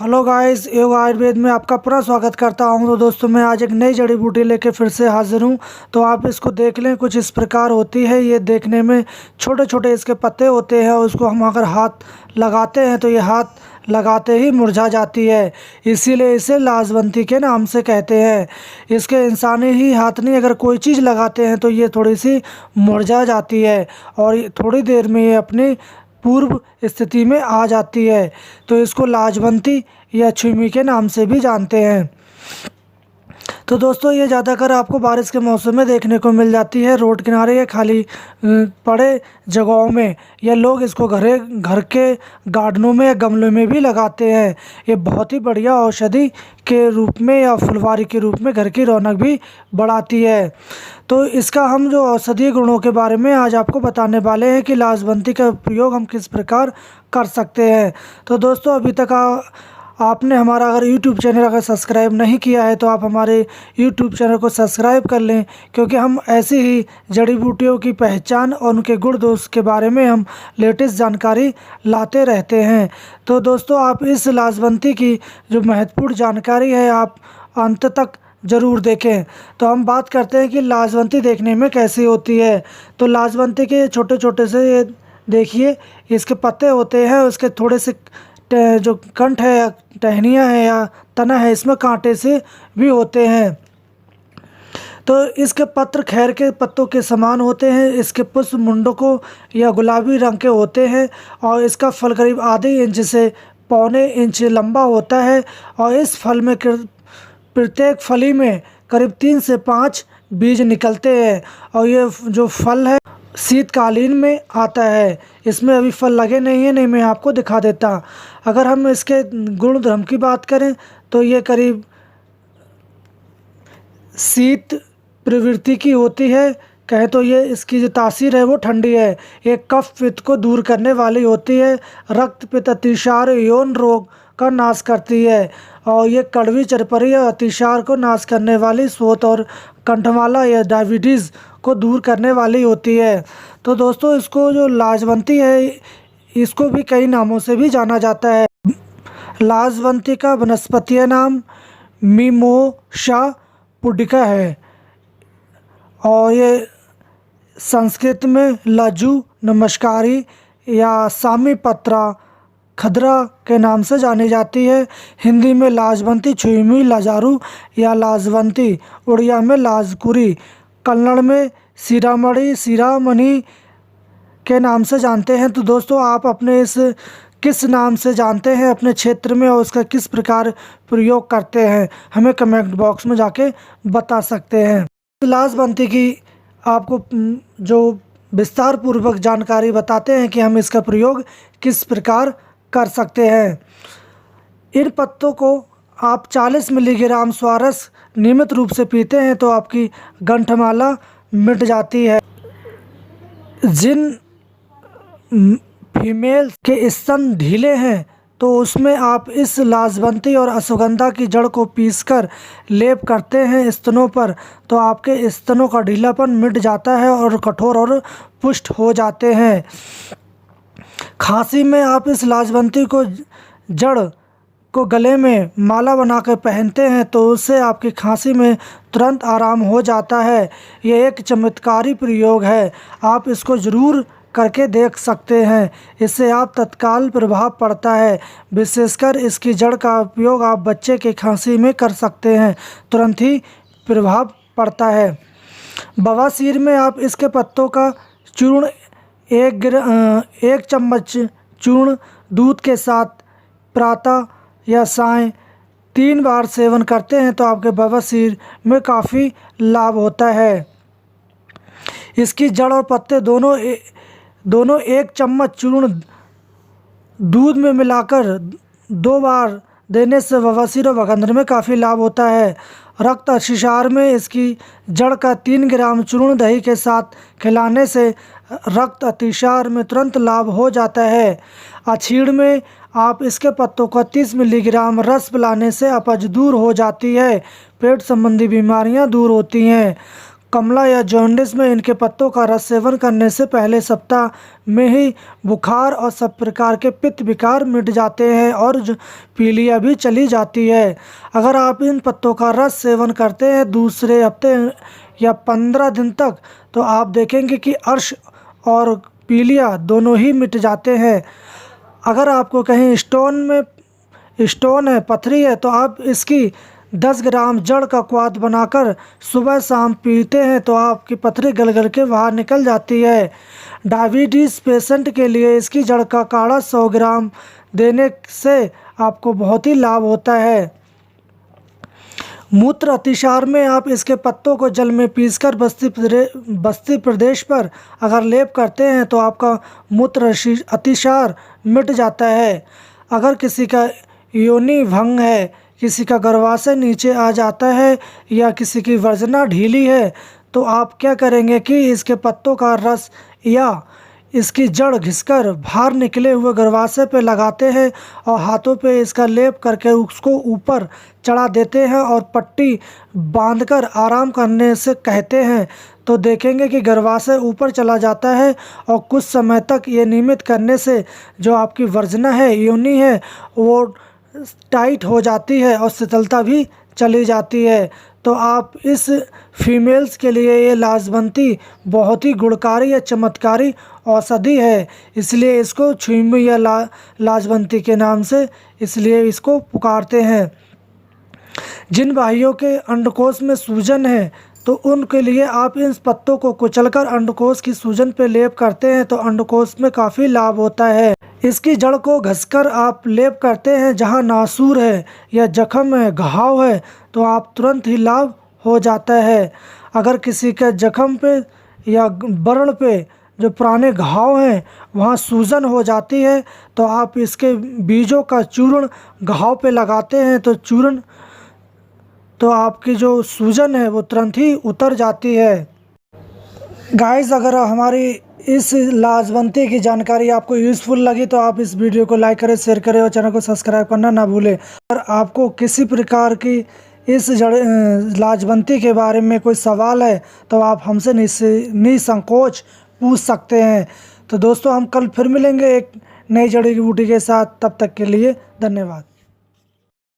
Hello guys, योग आयुर्वेद में आपका पूरा स्वागत करता हूं। तो दोस्तों, मैं आज एक नई जड़ी बूटी लेके फिर से हाजिर हूं। तो आप इसको देख लें, कुछ इस प्रकार होती है। ये देखने में छोटे छोटे इसके पत्ते होते हैं और उसको हम अगर हाथ लगाते हैं तो ये हाथ लगाते ही मुरझा जाती है। इसीलिए इसे लाजवंती के नाम से कहते हैं। इसके इंसानी ही हाथ नहीं, अगर कोई चीज़ लगाते हैं तो ये थोड़ी सी मुरझा जाती है और थोड़ी देर में ये अपनी पूर्व स्थिति में आ जाती है। तो इसको लाजवंती या छुमी के नाम से भी जानते हैं। तो दोस्तों, ये ज़्यादातर आपको बारिश के मौसम में देखने को मिल जाती है, रोड किनारे या खाली पड़े जगहों में, या लोग इसको घर के गार्डनों में या गमलों में भी लगाते हैं। ये बहुत ही बढ़िया औषधि के रूप में या फुलवारी के रूप में घर की रौनक भी बढ़ाती है। तो इसका हम जो औषधीय गुणों के बारे में आज आपको बताने वाले हैं कि लाजवंती का प्रयोग हम किस प्रकार कर सकते हैं। तो दोस्तों, अभी तक आपने हमारा अगर यूट्यूब चैनल अगर सब्सक्राइब नहीं किया है तो आप हमारे यूट्यूब चैनल को सब्सक्राइब कर लें, क्योंकि हम ऐसी ही जड़ी बूटियों की पहचान और उनके गुण दोष के बारे में हम लेटेस्ट जानकारी लाते रहते हैं। तो दोस्तों, आप इस लाजवंती की जो महत्वपूर्ण जानकारी है आप अंत तक ज़रूर देखें। तो हम बात करते हैं कि लाजवंती देखने में कैसी होती है। तो लाजवंती के छोटे छोटे से ये देखिए, इसके पत्ते होते हैं, उसके थोड़े से जो कंठ है, टहनियाँ है या तना है, इसमें कांटे से भी होते हैं। तो इसके पत्र खैर के पत्तों के समान होते हैं। इसके पुष्प मुंडकों या गुलाबी रंग के होते हैं और इसका फल करीब आधे इंच से पौने इंच लंबा होता है। और इस फल में प्रत्येक फली में करीब 3 से 5 बीज निकलते हैं और ये जो फल है शीतकालीन में आता है। इसमें अभी फल लगे नहीं है, नहीं मैं आपको दिखा देता। अगर हम इसके गुण धर्म की बात करें तो ये करीब शीत प्रवृत्ति की होती है। कहें तो ये इसकी जो तासीर है वो ठंडी है। ये कफ पित्त को दूर करने वाली होती है, रक्त पित्त अतिसार यौन रोग का नाश करती है और ये कड़वी चरपरी या अतिसार को नाश करने वाली शोथ और कंठमाला या डायबिटीज़ को दूर करने वाली होती है। तो दोस्तों, इसको जो लाजवंती है इसको भी कई नामों से भी जाना जाता है। लाजवंती का वनस्पतीय नाम मिमोसा पुडिका है और ये संस्कृत में लाजू नमस्कारी या सामी पत्रा खदरा के नाम से जानी जाती है। हिंदी में लाजवंती, छुईमी, लाजारू या लाजवंती, उड़िया में लाजकुरी, कन्नड़ में सीरामणि, सीरामणि के नाम से जानते हैं। तो दोस्तों, आप अपने इस किस नाम से जानते हैं अपने क्षेत्र में और उसका किस प्रकार प्रयोग करते हैं, हमें कमेंट बॉक्स में जाके बता सकते हैं। लाजवंती की आपको जो विस्तार पूर्वक जानकारी बताते हैं कि हम इसका प्रयोग किस प्रकार कर सकते हैं। इन पत्तों को आप 40 मिलीग्राम स्वारस नियमित रूप से पीते हैं तो आपकी कंठमाला मिट जाती है। जिन फीमेल के स्तन ढीले हैं तो उसमें आप इस लाजवंती और अश्वगंधा की जड़ को पीसकर लेप करते हैं स्तनों पर, तो आपके स्तनों का ढीलापन मिट जाता है और कठोर और पुष्ट हो जाते हैं। खांसी में आप इस लाजवंती को जड़ को गले में माला बना कर पहनते हैं तो उससे आपकी खांसी में तुरंत आराम हो जाता है। ये एक चमत्कारी प्रयोग है, आप इसको ज़रूर करके देख सकते हैं। इससे आप तत्काल प्रभाव पड़ता है। विशेषकर इसकी जड़ का उपयोग आप बच्चे के खांसी में कर सकते हैं, तुरंत ही प्रभाव पड़ता है। बवासीर में आप इसके पत्तों का चूर्ण 1 चम्मच चूर्ण दूध के साथ प्रातः या सायं 3 बार सेवन करते हैं तो आपके बवासीर में काफ़ी लाभ होता है। इसकी जड़ और पत्ते दोनों 1 चम्मच चूर्ण दूध में मिलाकर 2 बार देने से बवासीर और वगंधन में काफ़ी लाभ होता है। रक्त अतिसार में इसकी जड़ का 3 ग्राम चूर्ण दही के साथ खिलाने से रक्त अतिसार में तुरंत लाभ हो जाता है। अछीड़ में आप इसके पत्तों का 30 मिलीग्राम रस पिलाने से अपच दूर हो जाती है, पेट संबंधी बीमारियां दूर होती हैं। कमला या जॉन्डिस में इनके पत्तों का रस सेवन करने से पहले सप्ताह में ही बुखार और सब प्रकार के पित्त विकार मिट जाते हैं और पीलिया भी चली जाती है। अगर आप इन पत्तों का रस सेवन करते हैं दूसरे हफ्ते या 15 दिन तक, तो आप देखेंगे कि अर्श और पीलिया दोनों ही मिट जाते हैं। अगर आपको कहीं स्टोन है, पथरी है, तो आप इसकी 10 ग्राम जड़ का क्वाथ बनाकर सुबह शाम पीते हैं तो आपकी पथरी गल के बाहर निकल जाती है। डायबिटीज़ पेशेंट के लिए इसकी जड़ का काढ़ा 100 ग्राम देने से आपको बहुत ही लाभ होता है। मूत्र अतिसार में आप इसके पत्तों को जल में पीसकर बस्ती प्रदेश पर अगर लेप करते हैं तो आपका मूत्र अतिसार मिट जाता है। अगर किसी का योनि भंग है, किसी का गर्भाशय नीचे आ जाता है या किसी की वर्जना ढीली है, तो आप क्या करेंगे कि इसके पत्तों का रस या इसकी जड़ घिसकर बाहर निकले हुए गर्भाशय पे लगाते हैं और हाथों पे इसका लेप करके उसको ऊपर चढ़ा देते हैं और पट्टी बांधकर आराम करने से कहते हैं, तो देखेंगे कि गर्भाशय ऊपर चला जाता है और कुछ समय तक ये नियमित करने से जो आपकी वर्जना है, योनि है, वो टाइट हो जाती है और शीतलता भी चली जाती है। तो आप इस फीमेल्स के लिए ये लाजवंती बहुत ही गुणकारी या चमत्कारी औषधि है, इसलिए इसको छुईमुई या लाजवंती के नाम से इसलिए इसको पुकारते हैं। जिन भाइयों के अंडकोश में सूजन है तो उनके लिए आप इन पत्तों को कुचलकर अंडकोश की सूजन पे लेप करते हैं तो अंडकोश में काफ़ी लाभ होता है। इसकी जड़ को घसकर आप लेप करते हैं जहां नासूर है या जख्म है, घाव है, तो आप तुरंत ही लाभ हो जाता है। अगर किसी के जख्म पे या बर्न पे जो पुराने घाव हैं वहाँ सूजन हो जाती है तो आप इसके बीजों का चूर्ण घाव पे लगाते हैं तो आपकी जो सूजन है वो तुरंत ही उतर जाती है। गाइस, अगर हमारी इस लाजवंती की जानकारी आपको यूज़फुल लगी तो आप इस वीडियो को लाइक करें, शेयर करें और चैनल को सब्सक्राइब करना ना भूलें। अगर आपको किसी प्रकार की इस लाजवंती के बारे में कोई सवाल है तो आप हमसे निसंकोच पूछ सकते हैं। तो दोस्तों, हम कल फिर मिलेंगे एक नई जड़ी बूटी के साथ। तब तक के लिए धन्यवाद।